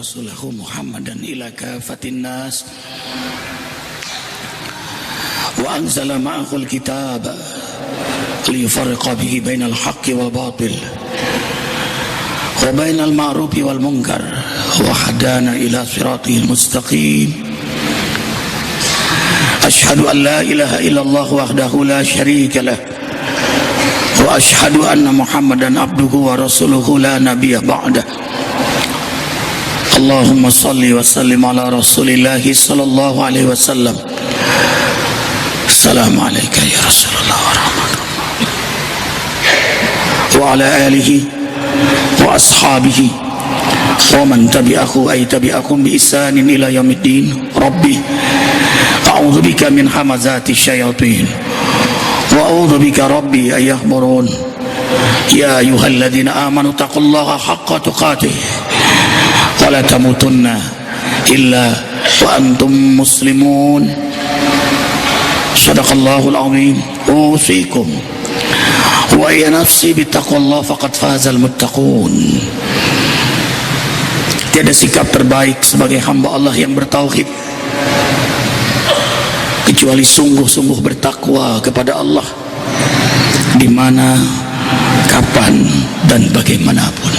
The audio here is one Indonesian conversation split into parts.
rasulahu Muhammadan ila kafatin nas wa anzala ma'ahul kitab liyufarriqa bihi bainal haqqi wal batil wa bainal ma'rufi wal munkar wa hadana ila siratil mustaqim. Ashhadu an la ilaha illallah wahdahu la syarika lah wa ashhadu anna Muhammadan abduhu wa rasuluhu la nabiyya ba'dah. Allahumma salli wa sallim ala rasulillahi sallallahu alaihi wasallam. Assalamu alayka ya Rasulullah wa rahmatullahi wa ala alihi wa ashabihi wa man tabi'ahu ay tabi'akum bi ihsanin ila yaumiddin. Rabbi a'udzu bika min hamazati syayatin wa a'udzu bika rabbi ay yahburun. Ya ayyuhalladzina amanu taqullaha haqqa tuqatih wa la tamutunna illa wa antum muslimun. Sadaqallahul azim. Usikum wa ya nafsi bittaqwallah faqad fazal muttaqun. Tiada sikap terbaik sebagai hamba Allah yang bertauhid kecuali sungguh-sungguh bertakwa kepada Allah di mana, kapan, dan bagaimanapun.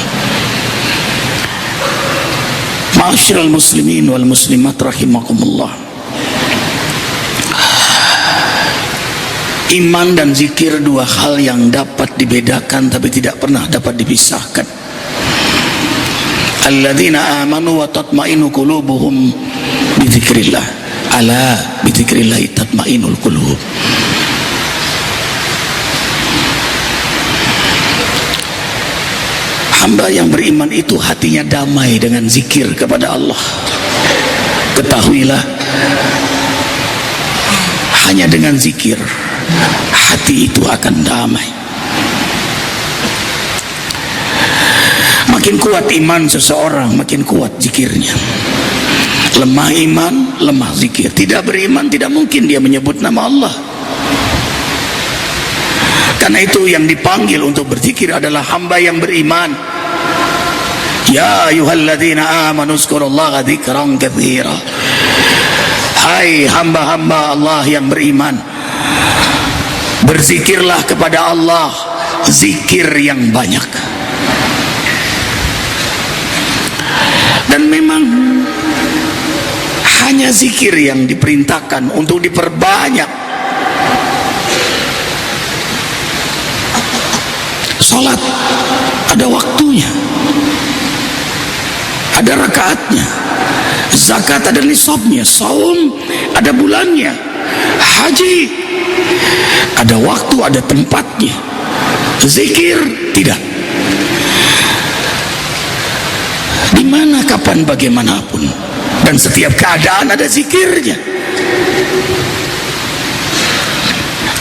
Ma'asyiral muslimin wal muslimat rahimakumullah. Iman dan zikir dua hal yang dapat dibedakan tapi tidak pernah dapat dipisahkan. Alladzina amanu wa tatma'innu qulubuhum bi dzikrillah. Ala bi dzikrillah tatma'innul qulub. Hamba yang beriman itu hatinya damai dengan zikir kepada Allah. Ketahuilah, hanya dengan zikir hati itu akan damai. Makin kuat iman seseorang, makin kuat zikirnya. Lemah iman, lemah zikir. Tidak beriman, tidak mungkin dia menyebut nama Allah. Karena itu yang dipanggil untuk berzikir adalah hamba yang beriman. Ya ayyuhalladzina amanu zkurullaha dzikran katsira. Hai hamba-hamba Allah yang beriman, berzikirlah kepada Allah zikir yang banyak. Dan memang hanya zikir yang diperintahkan untuk diperbanyak. Salat ada waktunya, ada rakaatnya. Zakat ada nisabnya, saum ada bulannya, haji ada waktu, ada tempatnya. Zikir tidak. Di mana, kapan, bagaimanapun, dan setiap keadaan ada zikirnya.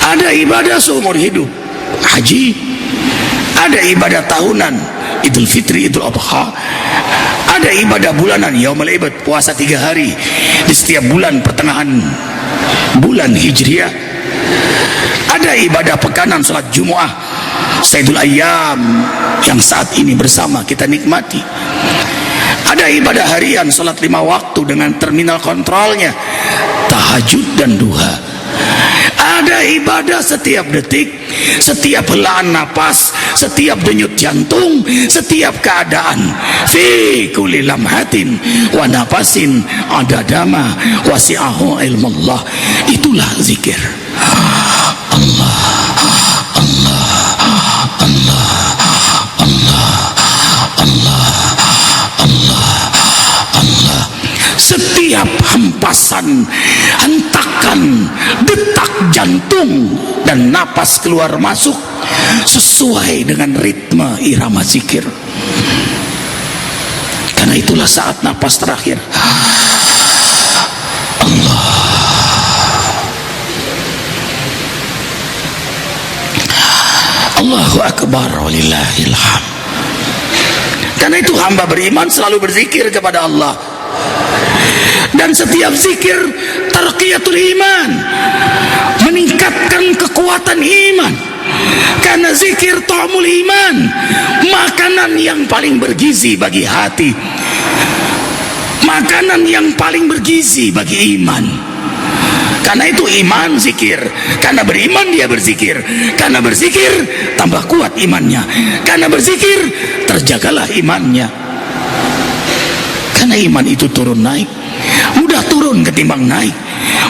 Ada ibadah seumur hidup, haji. Ada ibadah tahunan, Idul Fitri, Idul Adha. Ada ibadah bulanan, Yaumul Ibad, puasa 3 hari di setiap bulan pertengahan bulan Hijriah. Ada ibadah pekanan, salat Jumu'ah, Sayyidul Ayyam yang saat ini bersama kita nikmati. Ada ibadah harian, salat 5 waktu dengan terminal kontrolnya, tahajud dan duha. Ada ibadah setiap detik, setiap helaan napas, setiap denyut jantung, setiap keadaan. Fi kulli lamhatin wa nafasin adadama wasi'ahu ilmullah. Itulah zikir. Allah, Allah, Allah, Allah, Allah, Allah, Allah. Setiap hempasan, hentakan, detak jantung dan napas keluar masuk sesuai dengan ritme irama zikir. Karena itulah saat napas terakhir, Allah, Allahu Akbar walillahil hamd. Karena itu hamba beriman selalu berzikir kepada Allah. Dan setiap zikir tarqiyatul iman, meningkatkan kekuatan iman. Karena zikir ta'mul iman, makanan yang paling bergizi bagi hati. makanan yang paling bergizi bagi iman. Karena itu iman zikir. Karena beriman dia berzikir. Karena berzikir tambah kuat imannya. Karena berzikir terjagalah imannya. Karena iman itu turun naik, mudah turun ketimbang naik.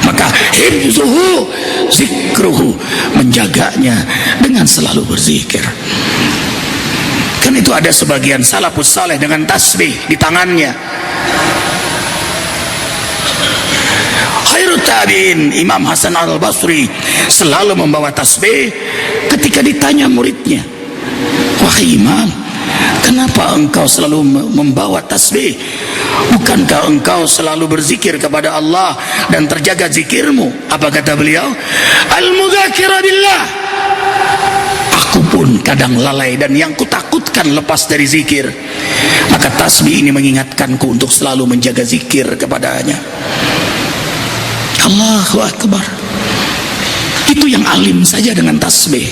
Maka hifzuhu zikruhu, menjaganya dengan selalu berzikir. Kan itu ada sebagian salafus saleh dengan tasbih di tangannya. Khairut tabi'in Imam Hasan al-Basri selalu membawa tasbih. Ketika ditanya muridnya, wahai Imam, kenapa engkau selalu membawa tasbih? Bukankah engkau selalu berzikir kepada Allah dan terjaga zikirmu? Apa kata beliau? Al-mudzakira billah, aku pun kadang lalai dan yang kutakutkan lepas dari zikir. Maka tasbih ini mengingatkanku untuk selalu menjaga zikir kepadanya. Allahu Akbar. Itu yang alim saja dengan tasbih.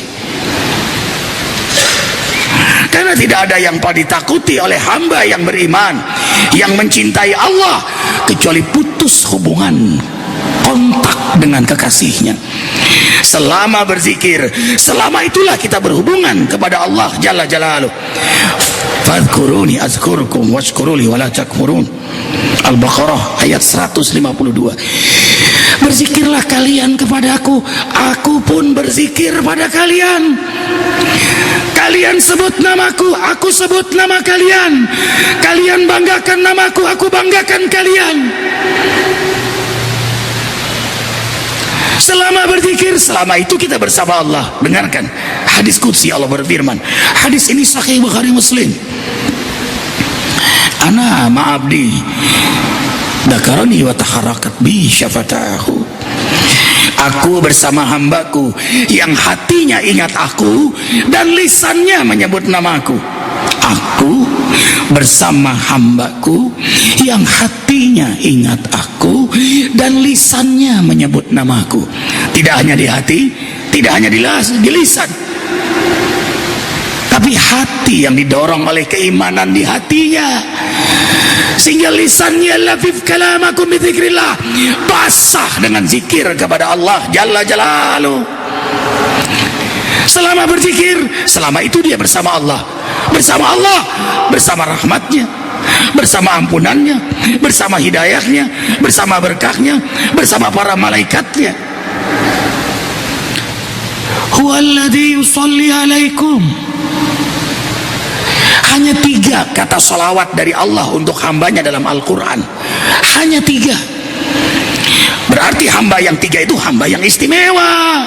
Karena tidak ada yang paling ditakuti oleh hamba yang beriman, yang mencintai Allah, kecuali putus hubungan kontak dengan kekasihnya. Selama berzikir, selama itulah kita berhubungan kepada Allah Jalla Jalaluh. Fadhkuruni azkurkum washkuruli wala takfurun. Al-Baqarah ayat 152. Berzikirlah kalian kepadaku, aku pun berzikir pada kalian. Kalian sebut namaku, aku sebut nama kalian. Kalian banggakan namaku, aku banggakan kalian. Selama berzikir, selama itu kita bersama Allah. Dengarkan hadis qudsi, Allah berfirman. Hadis ini sahih Bukhari Muslim. Ana ma'abdi dakarani wa taharakat bi syafatahu. Aku bersama hambaku yang hatinya ingat aku dan lisannya menyebut namaku. Aku bersama hambaku yang hatinya ingat aku dan lisannya menyebut namaku. Tidak hanya di hati, tidak hanya di lisan, tapi hati yang didorong oleh keimanan di hatinya, sehingga lisannya lafif kalamakum bidzikrillah, basah dengan zikir kepada Allah Jalla Jalaluh. Selama berzikir, selama itu dia bersama Allah, bersama Allah, bersama rahmatnya, bersama ampunannya, bersama hidayahnya, bersama berkahnya, bersama para malaikatnya. Huwallazi yusalli alaikum. Hanya 3 kata salawat dari Allah untuk hambanya dalam Al-Quran. Hanya 3. Berarti hamba yang 3 itu hamba yang istimewa.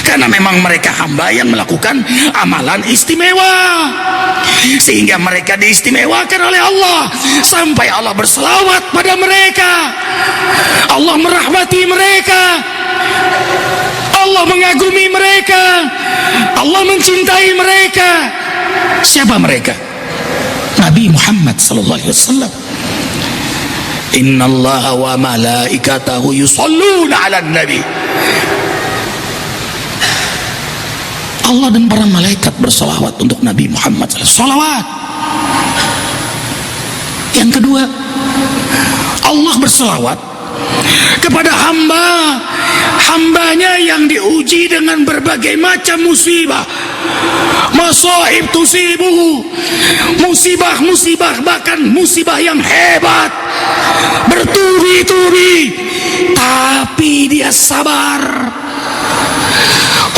Karena memang mereka hamba yang melakukan amalan istimewa, sehingga mereka diistimewakan oleh Allah, sampai Allah berselawat pada mereka, Allah merahmati mereka, Allah mengagumi mereka, Allah mencintai mereka. Siapa mereka? Nabi Muhammad sallallahu alaihi wasallam. Innallaha wa malaikatahu yusholluna 'alan nabi. Allah dan para malaikat bersolawat untuk Nabi Muhammad SAW. Solawat. Yang kedua, Allah bersolawat kepada hambanya yang diuji dengan berbagai macam musibah. Masaib tusibuhu, musibah-musibah, bahkan musibah yang hebat, bertubi-tubi, tapi dia sabar.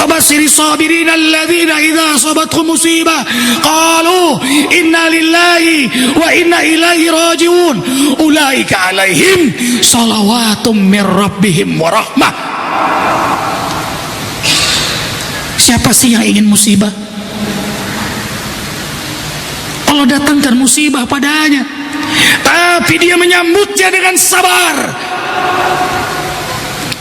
Wabashiri sabirin alladzina idza asabathum musibah qalu inna lillahi wa inna ilaihi rajiun ulaika alaihim salawatum mir rabbihim wa rahmah. Siapa sih yang ingin musibah? Allah datangkan musibah padanya, tapi dia menyambutnya dengan sabar.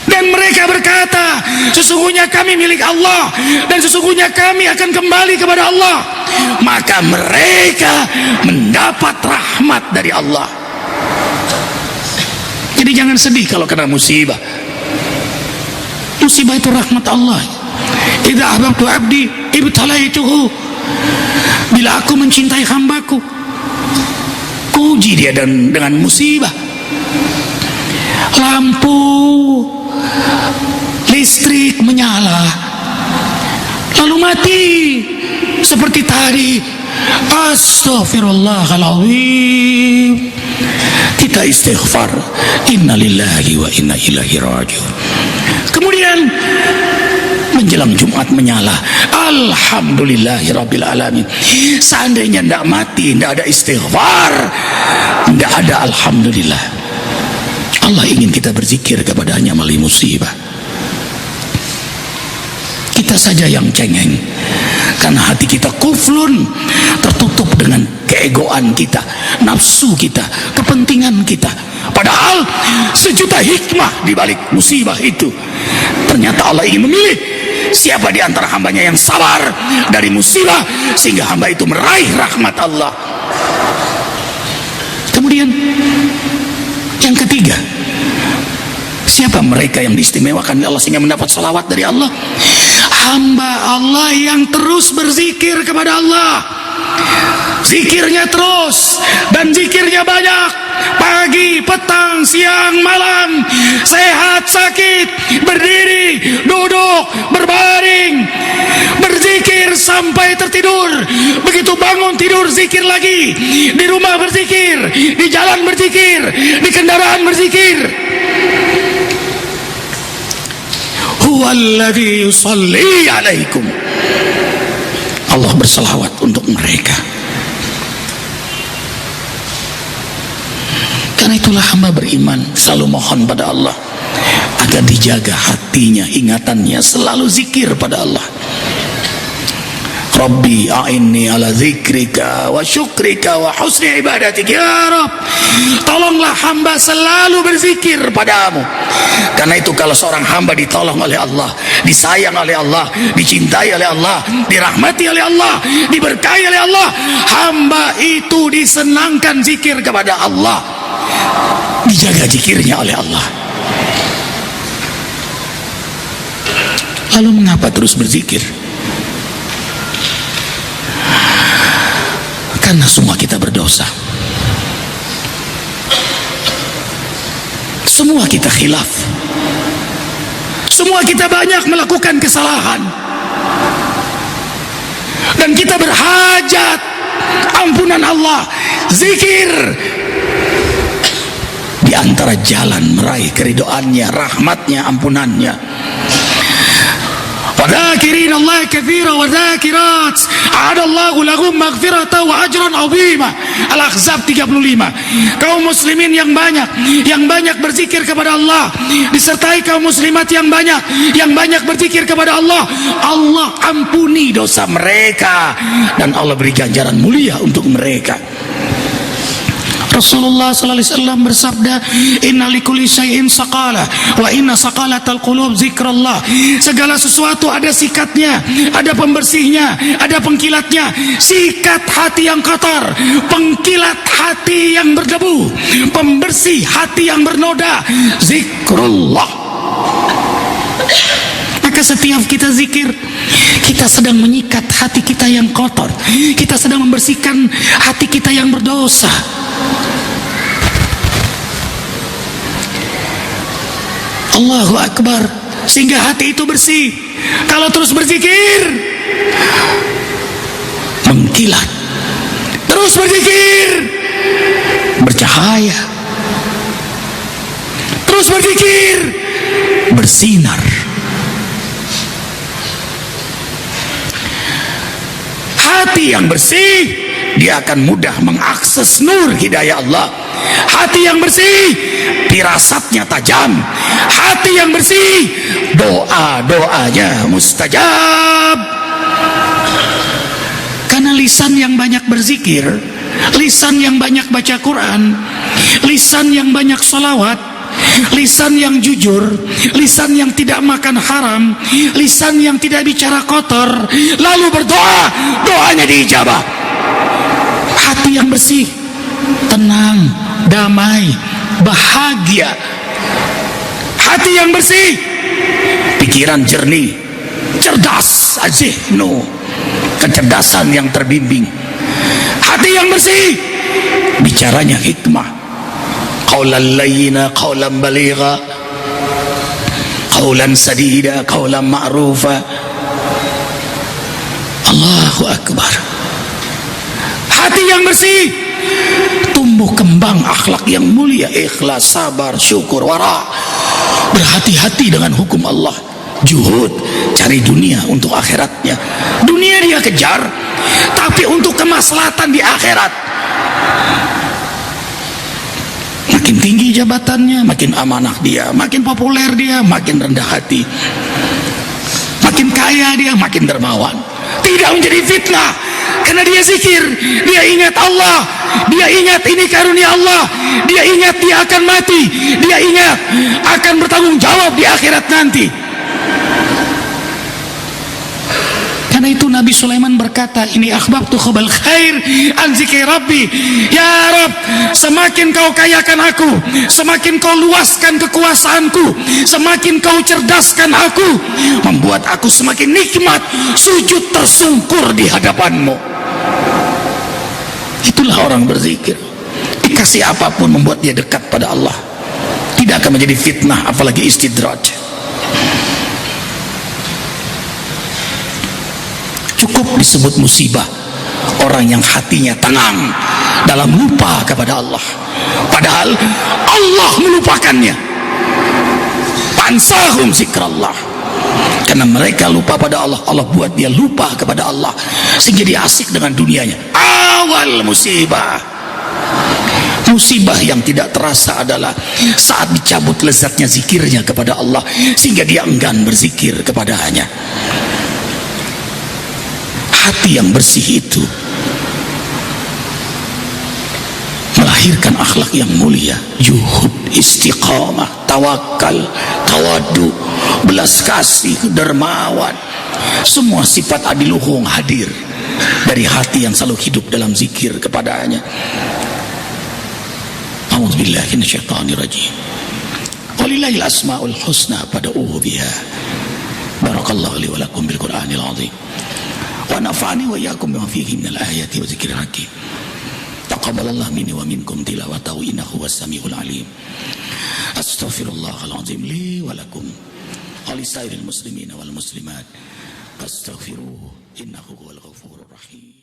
Dan mereka berkata, sesungguhnya kami milik Allah dan sesungguhnya kami akan kembali kepada Allah. Maka mereka mendapat rahmat dari Allah. Jadi jangan sedih kalau kena musibah. Musibah itu rahmat Allah. Idza ahbabtu abdi ibtalaituhu. Bila aku mencintai hambaku, ku uji dia dengan musibah. Lampu listrik menyala lalu mati seperti tadi. Astaghfirullahaladzim. Kita istighfar, innalillahi wa inna ilaihi raji'un. Kemudian menjelang Jumat menyala, alhamdulillahirabbil alamin. Seandainya tidak mati, tidak ada istighfar, tidak ada alhamdulillah. Allah ingin kita berzikir kepadanya melalui musibah. Kita saja yang cengeng karena hati kita kuflun, tertutup dengan keegoan kita, nafsu kita, kepentingan kita. Padahal sejuta hikmah di balik musibah itu. Ternyata Allah ingin memilih siapa di antara hambanya yang sabar dari musibah sehingga hamba itu meraih rahmat Allah. Kemudian yang ketiga, siapa mereka yang diistimewakan oleh Allah sehingga mendapat salawat dari Allah? Hamba Allah yang terus berzikir kepada Allah. Zikirnya terus dan zikirnya banyak, pagi, petang, siang, malam, sehat, sakit, berdiri, duduk, berbaring, berzikir sampai tertidur. Begitu bangun tidur zikir lagi, di rumah berzikir, di jalan berzikir, di kendaraan berzikir. Huwallazi yusalli alaikum. Allah berselawat untuk mereka. Karena itulah hamba beriman selalu mohon pada Allah agar dijaga hatinya, ingatannya selalu zikir pada Allah. Rabbi a'inni ala zikrika wa syukrika wa husni ibadatik. Ya Rabb, tolonglah hamba selalu berzikir padamu. Karena itu kalau seorang hamba ditolong oleh Allah, disayang oleh Allah, dicintai oleh Allah, dirahmati oleh Allah, diberkahi oleh Allah, hamba itu disenangkan zikir kepada Allah, dijaga zikirnya oleh Allah. Lalu mengapa terus berzikir? Karena semua kita berdosa. Semua kita khilaf. Semua kita banyak melakukan kesalahan. Dan kita berhajat ampunan Allah. Zikir di antara jalan meraih keridhaannya, rahmatnya, ampunannya. وَذَاكِرِينَ اللَّهَ كَثِيرًا وَذَاكِرَاتٍ أَعَدَ اللَّهُ لَهُم مَغْفِرَةً وَأَجْرًا عَظِيمًا. Al-Ahzab 35. Kaum muslimin yang banyak berzikir kepada Allah, disertai kaum muslimat yang banyak berzikir kepada Allah, Allah ampuni dosa mereka dan Allah beri ganjaran mulia untuk mereka. Rasulullah sallallahu alaihi wasallam bersabda, "Inna likulli syai'in saqalah wa inna saqalatal qulub zikrullah." Segala sesuatu ada sikatnya, ada pembersihnya, ada pengkilatnya. Sikat hati yang kotor, pengkilat hati yang berdebu, pembersih hati yang bernoda, zikrullah. Maka setiap kita zikir, kita sedang menyikat hati kita yang kotor, kita sedang membersihkan hati kita yang berdosa. Allahu Akbar. Sehingga hati itu bersih. Kalau terus berzikir, mengkilat. Terus berzikir, bercahaya. Terus berzikir, bersinar. Hati yang bersih, dia akan mudah mengakses nur hidayah Allah. Hati yang bersih, firasatnya tajam. Hati yang bersih, doa-doanya mustajab. Karena lisan yang banyak berzikir, lisan yang banyak baca Quran, lisan yang banyak salawat, lisan yang jujur, lisan yang tidak makan haram, lisan yang tidak bicara kotor, lalu berdoa, doanya diijabah. Hati yang bersih, tenang, damai, bahagia. Hati yang bersih, pikiran jernih, cerdas, azihnu, kecerdasan yang terbimbing. Hati yang bersih, bicaranya hikmah, qaulan layyina qaulan baligha, qaulan sadida qaulan ma'rufa. Allahu akbar. Hati yang bersih, tumbuh kembang akhlak yang mulia, ikhlas, sabar, syukur, wara, berhati-hati dengan hukum Allah, juhud, cari dunia untuk akhiratnya. Dunia dia kejar, tapi untuk kemaslahatan di akhirat. Makin tinggi jabatannya, makin amanah dia, makin populer dia, makin rendah hati. Makin kaya dia, makin dermawan. Tidak menjadi fitnah, karena dia zikir, dia ingat Allah, dia ingat ini karunia Allah, dia ingat dia akan mati, dia ingat akan bertanggung jawab di akhirat nanti. Karena itu Nabi Sulaiman berkata, ini akhbabtu khubal khair an zikri rabbi. Ya Rabb, semakin kau kayakan aku, semakin kau luaskan kekuasaanku, semakin kau cerdaskan aku, membuat aku semakin nikmat sujud tersungkur di hadapanmu. Itulah orang berzikir. Dikasih apapun membuat dia dekat pada Allah, tidak akan menjadi fitnah, apalagi istidraj. Cukup disebut musibah orang yang hatinya tenang dalam lupa kepada Allah, padahal Allah melupakannya. Fansahum zikrallah, karena mereka lupa pada Allah, Allah buat dia lupa kepada Allah, sehingga dia asik dengan dunianya. Awal musibah, musibah yang tidak terasa adalah saat dicabut lezatnya zikirnya kepada Allah, sehingga dia enggan berzikir kepadanya. Hati yang bersih itu melahirkan akhlak yang mulia, juhud, istiqamah, tawakal, tawadu, belas kasih, dermawan. Semua sifat adiluhung hadir dari hati yang selalu hidup dalam zikir kepadanya. A'udzubillahi minasyaitonirrajim. Walillahil asmaul husna fad'uhu biha. Barakallahu li wa lakum bil Qur'anil azim. Wa nafa'ani wa iyyakum bima fihi minal ayati wa dzikril hakim. Taqabbalallahu minni wa minkum tilawatahu innahu was-sami'ul 'alim. Astaghfirullahal azim li wa lakum wa lisairil muslimina wal muslimat. Astaghfiruhu innahu huwal ghafurur rahim.